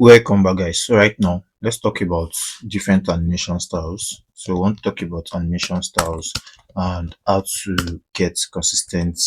Welcome back, guys. So right now let's talk about different animation styles. So we want to talk about animation styles and how to get consistent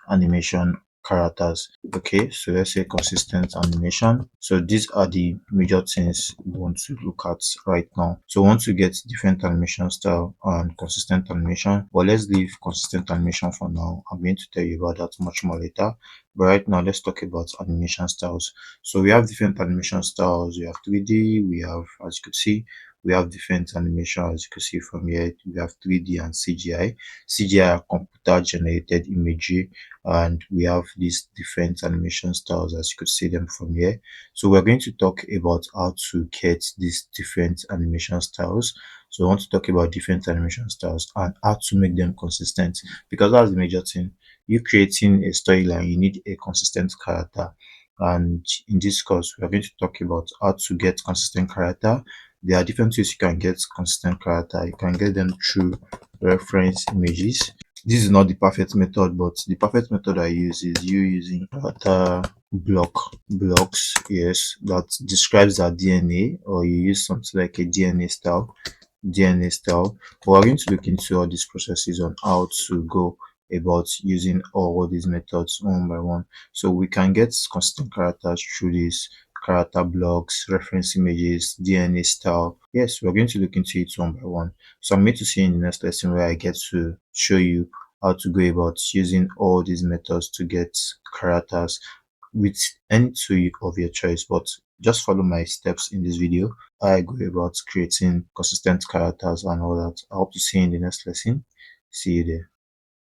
animation characters. Okay, so let's say consistent animation. So these are the major things we want to look at right now. So we want to get different animation style and consistent animation, but let's leave consistent animation for now. I'm going to tell you about that much more later, but right now let's talk about animation styles. So we have different animation styles. We have 3D, we have, as you could see, we have different animation, as you can see from here. We have 3D and CGI. CGI are computer generated imagery, and we have these different animation styles, as you could see them from here. So we're going to talk about how to get these different animation styles. So I want to talk about different animation styles and how to make them consistent, because that's the major thing. You creating a storyline, you need a consistent character, and in this course we are going to talk about how to get consistent character. There are different ways you can get consistent character. You can get them through reference images. This is not the perfect method, but the perfect method I use is you using character blocks, yes, that describes our DNA, or you use something like a DNA style. But we're going to look into all these processes on how to go about using all these methods one by one. So we can get consistent characters through these character blocks, reference images, DNA style. Yes, we're going to look into it one by one. So I'm going to see you in the next lesson where I get to show you how to go about using all these methods to get characters with any tool of your choice. But just follow my steps in this video. I go about creating consistent characters and all that. I hope to see you in the next lesson. See you there.